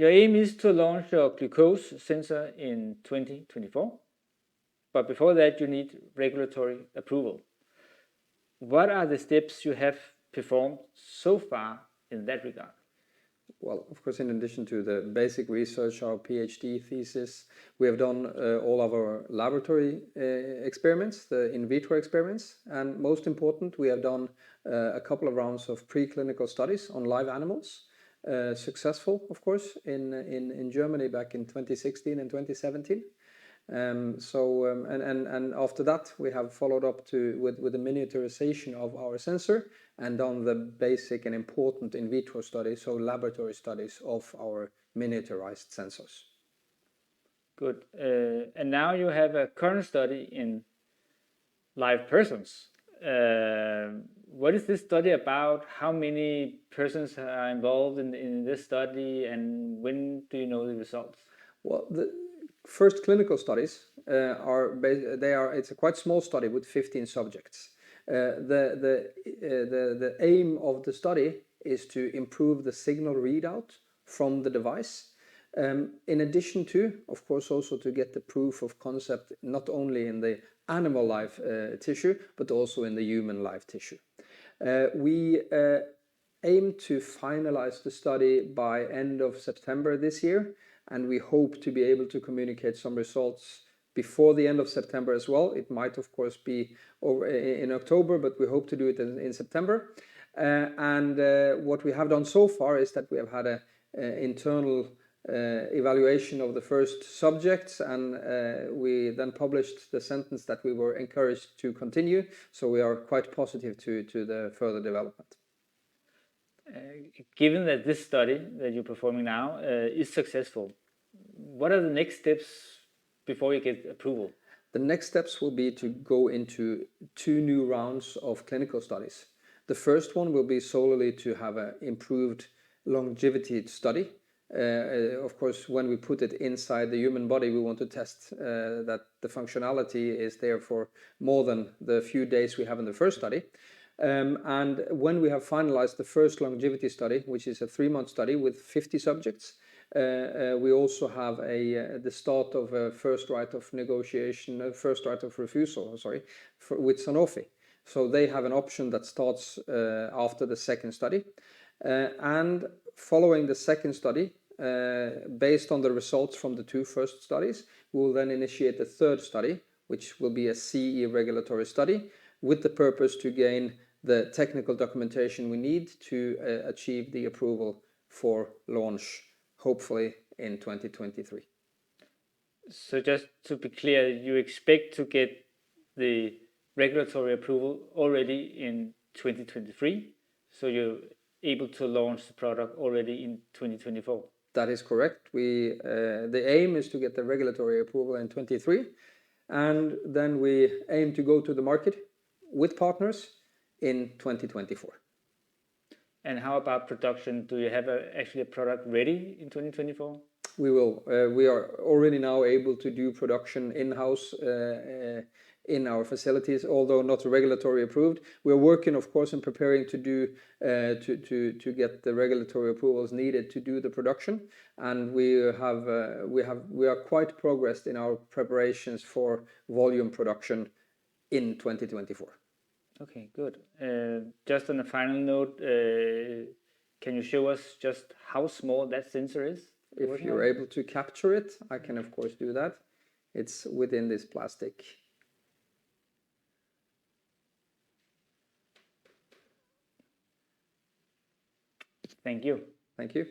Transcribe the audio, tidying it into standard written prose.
your aim is to launch your glucose sensor in 2024, but before that you need regulatory approval. What are the steps you have performed so far in that regard? Well, of course, in addition to the basic research, our PhD thesis, we have done all of our laboratory experiments, the in vitro experiments, and most important, we have done a couple of rounds of preclinical studies on live animals, successful, of course, in Germany back in 2016 and 2017. And after that we have followed up with the miniaturization of our sensor and done the basic and important in vitro studies, so laboratory studies of our miniaturized sensors. Good. And now you have a current study in live persons. What is this study about? How many persons are involved in this study, and when do you know the results? Well, the first clinical studies it's a quite small study with 15 subjects. The aim of the study is to improve the signal readout from the device. In addition to, of course, also to get the proof of concept not only in the animal live tissue, but also in the human live tissue. We aim to finalize the study by end of September this year, and we hope to be able to communicate some results before the end of September as well. It might, of course, be over in October, but we hope to do it in September. What we have done so far is that we have had an internal evaluation of the first subjects, and we then published the sentence that we were encouraged to continue. So we are quite positive to the further development. Given that this study that you're performing now is successful, what are the next steps before you get approval? The next steps will be to go into 2 new rounds of clinical studies. The first one will be solely to have an improved longevity study. Of course, when we put it inside the human body, we want to test that the functionality is there for more than the few days we have in the first study. And when we have finalized the first longevity study, which is a 3-month study with 50 subjects, we also have the start of a first right of negotiation, first right of refusal, with Sanofi. So they have an option that starts after the second study. And following the second study, based on the results from the 2 first studies, we will then initiate the third study, which will be a CE regulatory study, with the purpose to gain the technical documentation we need to achieve the approval for launch, hopefully in 2023. So just to be clear, you expect to get the regulatory approval already in 2023, so you're able to launch the product already in 2024? That is correct. The aim is to get the regulatory approval in 2023, and then we aim to go to the market with partners in 2024. And how about production? Do you have actually a product ready in 2024? We will. We are already now able to do production in-house in our facilities, although not regulatory approved. We're working, of course, and preparing to do to get the regulatory approvals needed to do the production, and we are quite progressed in our preparations for volume production in 2024. Okay, good. Just on a final note, can you show us just how small that sensor is? If you're able to capture it, I can of course do that. It's within this plastic. Thank you. Thank you.